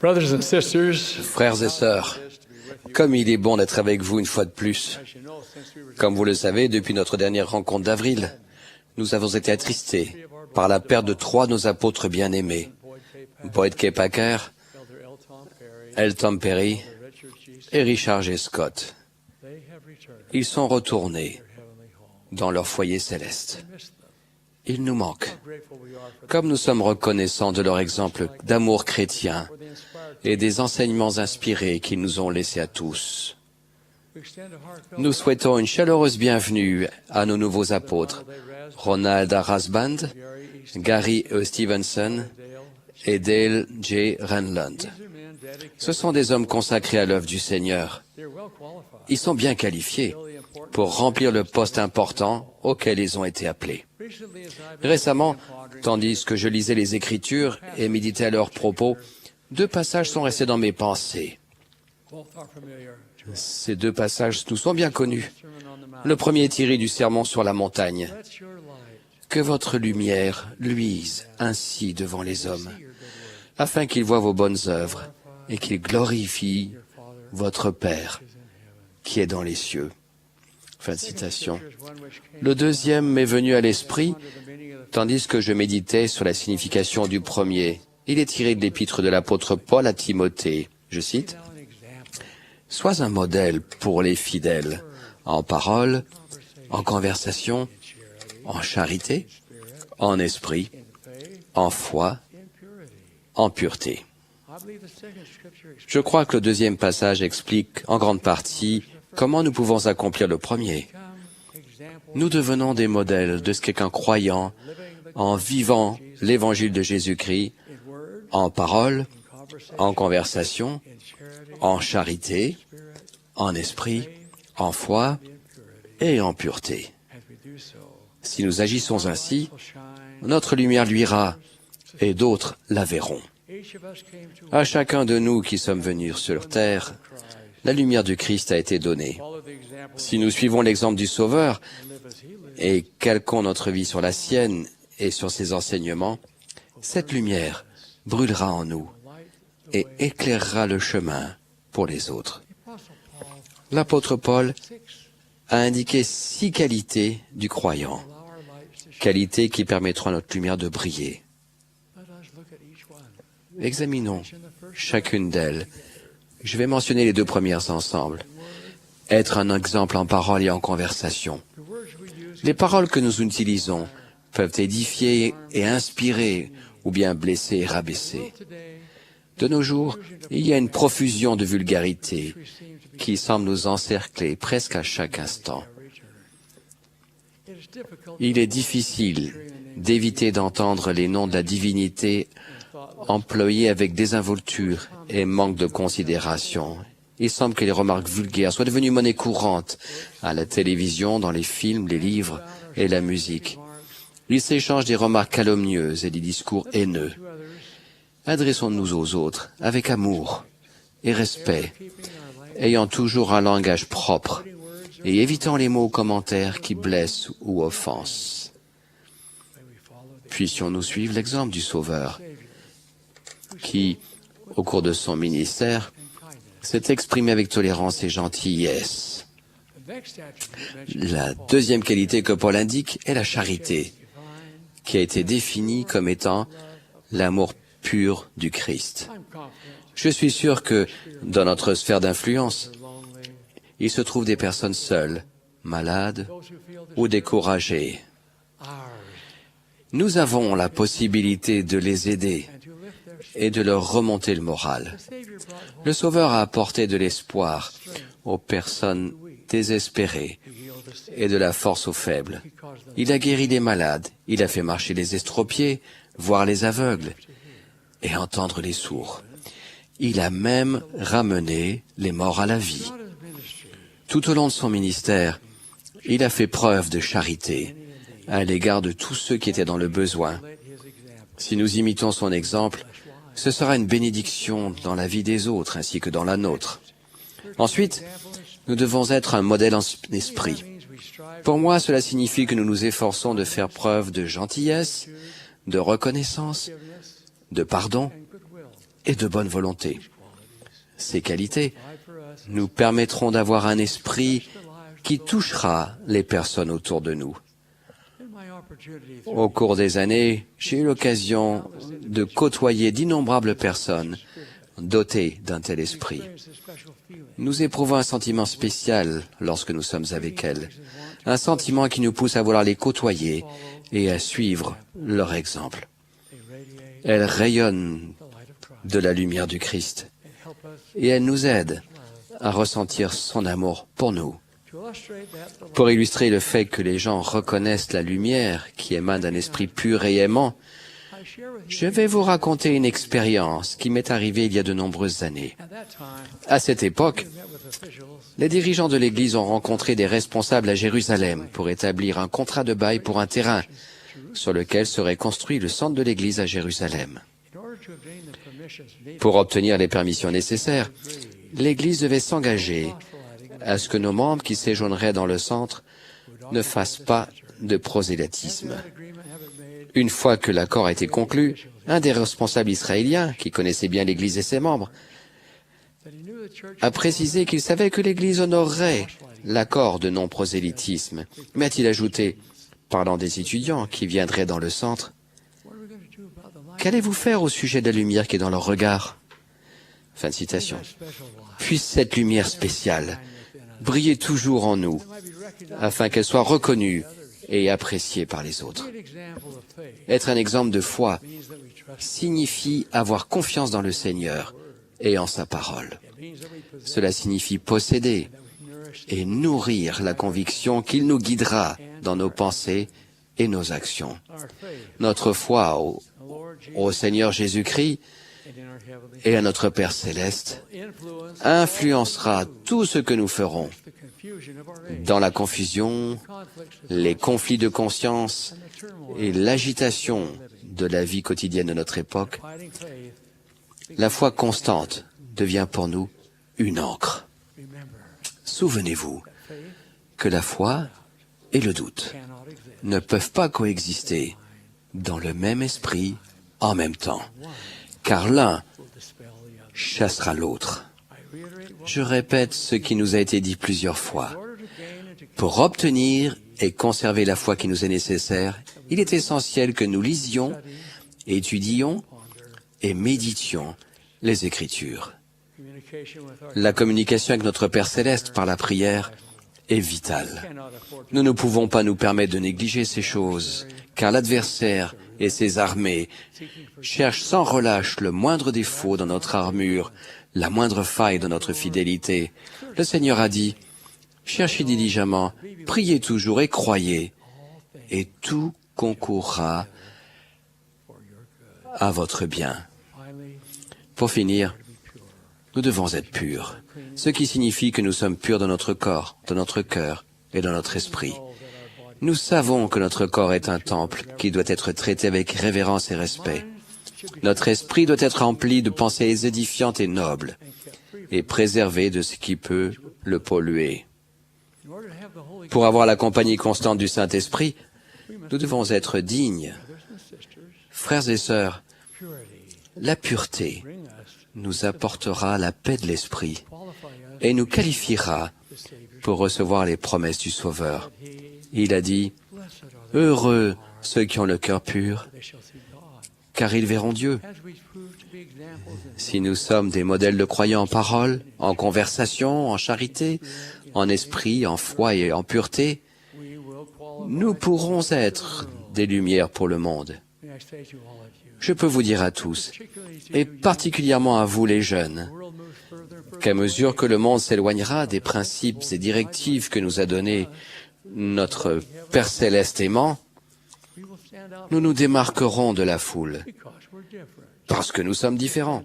Brothers and sisters, Frères et sœurs, comme il est bon d'être avec vous une fois de plus. Comme vous le savez, depuis notre dernière rencontre d'avril, nous avons été attristés par la perte de 3 de nos apôtres bien-aimés, Boyd K. Packer, L. Tom Perry et Richard G. Scott. Ils sont retournés dans leur foyer céleste. Ils nous manquent. Comme nous sommes reconnaissants de leur exemple d'amour chrétien et des enseignements inspirés qu'ils nous ont laissés à tous, nous souhaitons une chaleureuse bienvenue à nos nouveaux apôtres, Ronald A. Rasband, Gary E. Stevenson et Dale J. Renlund. Ce sont des hommes consacrés à l'œuvre du Seigneur. Ils sont bien qualifiés pour remplir le poste important auquel ils ont été appelés. Récemment, tandis que je lisais les Écritures et méditais à leurs propos, 2 passages sont restés dans mes pensées. Ces 2 passages nous sont bien connus. Le premier est tiré du Sermon sur la montagne. Que votre lumière luise ainsi devant les hommes, afin qu'ils voient vos bonnes œuvres et qu'ils glorifient votre Père qui est dans les cieux. Fin de citation. Le deuxième m'est venu à l'esprit, tandis que je méditais sur la signification du premier. Il est tiré de l'épître de l'apôtre Paul à Timothée. Je cite, « Sois un modèle pour les fidèles, en parole, en conversation, en charité, en esprit, en foi, en pureté. » Je crois que le deuxième passage explique en grande partie comment nous pouvons accomplir le premier. Nous devenons des modèles de ce qu'est qu'un croyant en vivant l'évangile de Jésus-Christ, en parole, en conversation, en charité, en esprit, en foi et en pureté. Si nous agissons ainsi, notre lumière luira et d'autres la verront. À chacun de nous qui sommes venus sur terre, la lumière du Christ a été donnée. Si nous suivons l'exemple du Sauveur et calquons notre vie sur la sienne et sur ses enseignements, cette lumière brûlera en nous et éclairera le chemin pour les autres. L'apôtre Paul a indiqué 6 qualités du croyant, qualités qui permettront à notre lumière de briller. Examinons chacune d'elles. Je vais mentionner les 2 premières ensemble. Être un exemple en parole et en conversation. Les paroles que nous utilisons peuvent édifier et inspirer, ou bien blesser et rabaisser. De nos jours, il y a une profusion de vulgarité qui semble nous encercler presque à chaque instant. Il est difficile d'éviter d'entendre les noms de la divinité employés avec désinvolture et manque de considération. Il semble que les remarques vulgaires soient devenues monnaie courante à la télévision, dans les films, les livres et la musique. Il s'échange des remarques calomnieuses et des discours haineux. Adressons-nous aux autres avec amour et respect, ayant toujours un langage propre et évitant les mots ou commentaires qui blessent ou offensent. Puissions-nous suivre l'exemple du Sauveur, qui, au cours de son ministère, s'est exprimé avec tolérance et gentillesse. La deuxième qualité que Paul indique est la charité, qui a été définie comme étant l'amour pur du Christ. Je suis sûr que, dans notre sphère d'influence, il se trouve des personnes seules, malades ou découragées. Nous avons la possibilité de les aider et de leur remonter le moral. Le Sauveur a apporté de l'espoir aux personnes désespérées et de la force aux faibles. Il a guéri les malades, il a fait marcher les estropiés, voir les aveugles et entendre les sourds. Il a même ramené les morts à la vie. Tout au long de son ministère, il a fait preuve de charité à l'égard de tous ceux qui étaient dans le besoin. Si nous imitons son exemple, ce sera une bénédiction dans la vie des autres ainsi que dans la nôtre. Ensuite, nous devons être un modèle en esprit. Pour moi, cela signifie que nous nous efforçons de faire preuve de gentillesse, de reconnaissance, de pardon et de bonne volonté. Ces qualités nous permettront d'avoir un esprit qui touchera les personnes autour de nous. Au cours des années, j'ai eu l'occasion de côtoyer d'innombrables personnes dotées d'un tel esprit. Nous éprouvons un sentiment spécial lorsque nous sommes avec elles, un sentiment qui nous pousse à vouloir les côtoyer et à suivre leur exemple. Elles rayonnent de la lumière du Christ et elles nous aident à ressentir son amour pour nous. Pour illustrer le fait que les gens reconnaissent la lumière qui émane d'un esprit pur et aimant, je vais vous raconter une expérience qui m'est arrivée il y a de nombreuses années. À cette époque, les dirigeants de l'Église ont rencontré des responsables à Jérusalem pour établir un contrat de bail pour un terrain sur lequel serait construit le centre de l'Église à Jérusalem. Pour obtenir les permissions nécessaires, l'Église devait s'engager à ce que nos membres qui séjourneraient dans le centre ne fassent pas de prosélytisme. Une fois que l'accord a été conclu, un des responsables israéliens, qui connaissait bien l'Église et ses membres, a précisé qu'il savait que l'Église honorerait l'accord de non-prosélytisme. Mais a-t-il ajouté, parlant des étudiants qui viendraient dans le centre, « Qu'allez-vous faire au sujet de la lumière qui est dans leur regard ?» Fin de citation. Puisse cette lumière spéciale briller toujours en nous, afin qu'elle soit reconnue et appréciée par les autres. Être un exemple de foi signifie avoir confiance dans le Seigneur et en sa parole. Cela signifie posséder et nourrir la conviction qu'il nous guidera dans nos pensées et nos actions. Notre foi au Seigneur Jésus-Christ et à notre Père Céleste influencera tout ce que nous ferons. Dans la confusion, les conflits de conscience et l'agitation de la vie quotidienne de notre époque, la foi constante devient pour nous une ancre. Souvenez-vous que la foi et le doute ne peuvent pas coexister dans le même esprit en même temps, car l'un chassera l'autre. Je répète ce qui nous a été dit plusieurs fois. Pour obtenir et conserver la foi qui nous est nécessaire, il est essentiel que nous lisions, étudions et méditions les Écritures. La communication avec notre Père Céleste par la prière est vitale. Nous ne pouvons pas nous permettre de négliger ces choses, car l'adversaire et ses armées cherchent sans relâche le moindre défaut dans notre armure, la moindre faille dans notre fidélité. Le Seigneur a dit, « Cherchez diligemment, priez toujours et croyez, et tout concourra à votre bien. » Pour finir, nous devons être purs, ce qui signifie que nous sommes purs dans notre corps, dans notre cœur et dans notre esprit. Nous savons que notre corps est un temple qui doit être traité avec révérence et respect. Notre esprit doit être rempli de pensées édifiantes et nobles, et préservé de ce qui peut le polluer. Pour avoir la compagnie constante du Saint-Esprit, nous devons être dignes. Frères et sœurs, la pureté nous apportera la paix de l'esprit et nous qualifiera pour recevoir les promesses du Sauveur. Il a dit, « Heureux ceux qui ont le cœur pur, car ils verront Dieu. » Si nous sommes des modèles de croyants en parole, en conversation, en charité, en esprit, en foi et en pureté, nous pourrons être des lumières pour le monde. Je peux vous dire à tous, et particulièrement à vous les jeunes, qu'à mesure que le monde s'éloignera des principes et directives que nous a donnés notre Père Céleste aimant, nous nous démarquerons de la foule, parce que nous sommes différents.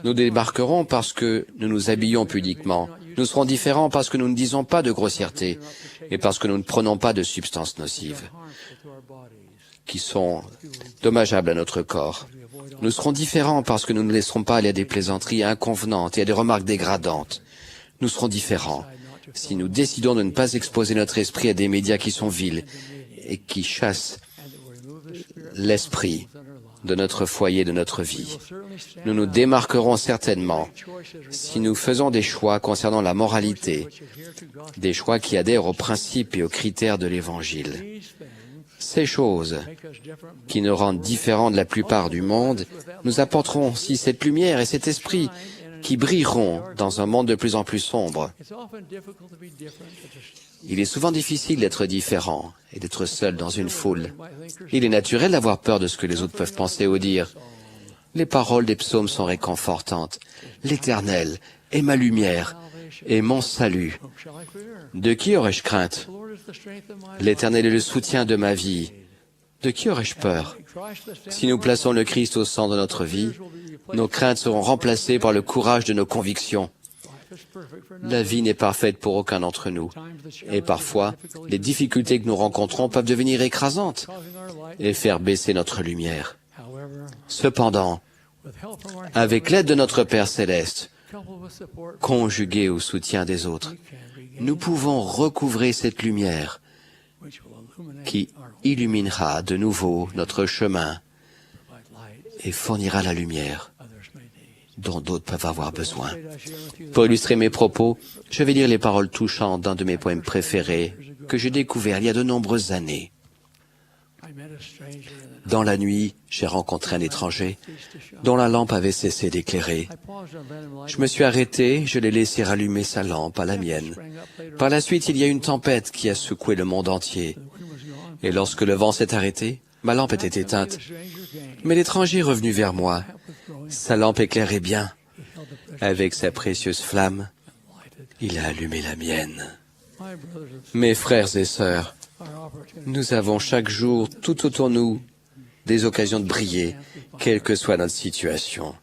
Nous démarquerons parce que nous nous habillons pudiquement. Nous serons différents parce que nous ne disons pas de grossièreté et parce que nous ne prenons pas de substances nocives qui sont dommageables à notre corps. Nous serons différents parce que nous ne laisserons pas aller à des plaisanteries inconvenantes et à des remarques dégradantes. Nous serons différents si nous décidons de ne pas exposer notre esprit à des médias qui sont vils et qui chassent l'esprit de notre foyer, de notre vie. Nous nous démarquerons certainement si nous faisons des choix concernant la moralité, des choix qui adhèrent aux principes et aux critères de l'Évangile. Ces choses qui nous rendent différents de la plupart du monde nous apporteront aussi cette lumière et cet esprit qui brilleront dans un monde de plus en plus sombre. Il est souvent difficile d'être différent et d'être seul dans une foule. Il est naturel d'avoir peur de ce que les autres peuvent penser ou dire. Les paroles des psaumes sont réconfortantes. L'Éternel est ma lumière et mon salut. De qui aurais-je crainte? L'Éternel est le soutien de ma vie. De qui aurais-je peur? Si nous plaçons le Christ au centre de notre vie, nos craintes seront remplacées par le courage de nos convictions. La vie n'est parfaite pour aucun d'entre nous. Et parfois, les difficultés que nous rencontrons peuvent devenir écrasantes et faire baisser notre lumière. Cependant, avec l'aide de notre Père Céleste, conjuguée au soutien des autres, nous pouvons recouvrer cette lumière qui illuminera de nouveau notre chemin et fournira la lumière dont d'autres peuvent avoir besoin. Pour illustrer mes propos, je vais lire les paroles touchantes d'un de mes poèmes préférés que j'ai découvert il y a de nombreuses années. Dans la nuit, j'ai rencontré un étranger dont la lampe avait cessé d'éclairer. Je me suis arrêté, je l'ai laissé rallumer sa lampe à la mienne. Par la suite, il y a eu une tempête qui a secoué le monde entier. Et lorsque le vent s'est arrêté, ma lampe était éteinte. Mais l'étranger est revenu vers moi. Sa lampe éclairait bien. Avec sa précieuse flamme, il a allumé la mienne. Mes frères et sœurs, nous avons chaque jour, tout autour de nous, des occasions de briller, quelle que soit notre situation.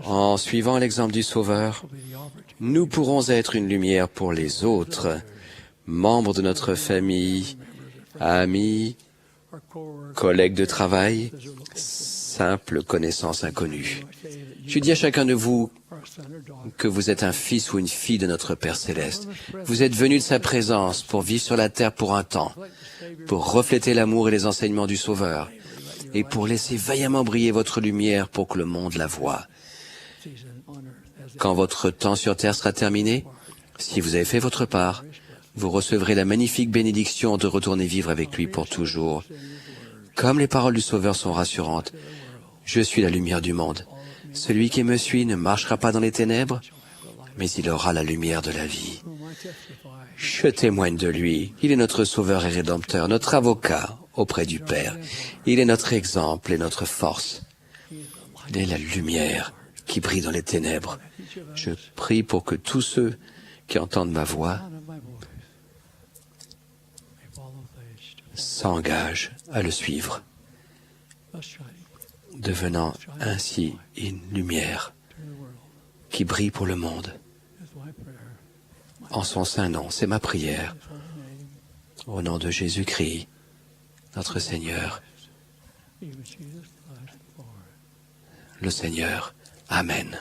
En suivant l'exemple du Sauveur, nous pourrons être une lumière pour les autres, membres de notre famille, amis, collègues de travail, simples connaissances inconnues. Je dis à chacun de vous que vous êtes un fils ou une fille de notre Père Céleste. Vous êtes venus de sa présence pour vivre sur la terre pour un temps, pour refléter l'amour et les enseignements du Sauveur, et pour laisser vaillamment briller votre lumière pour que le monde la voie. Quand votre temps sur terre sera terminé, si vous avez fait votre part, vous recevrez la magnifique bénédiction de retourner vivre avec lui pour toujours. Comme les paroles du Sauveur sont rassurantes, je suis la lumière du monde. Celui qui me suit ne marchera pas dans les ténèbres, mais il aura la lumière de la vie. Je témoigne de lui. Il est notre Sauveur et Rédempteur, notre avocat auprès du Père. Il est notre exemple et notre force. Il est la lumière qui brille dans les ténèbres. Je prie pour que tous ceux qui entendent ma voix s'engagent à le suivre, devenant ainsi une lumière qui brille pour le monde. En son saint nom, c'est ma prière. Au nom de Jésus-Christ, notre Seigneur, le Seigneur. Amen.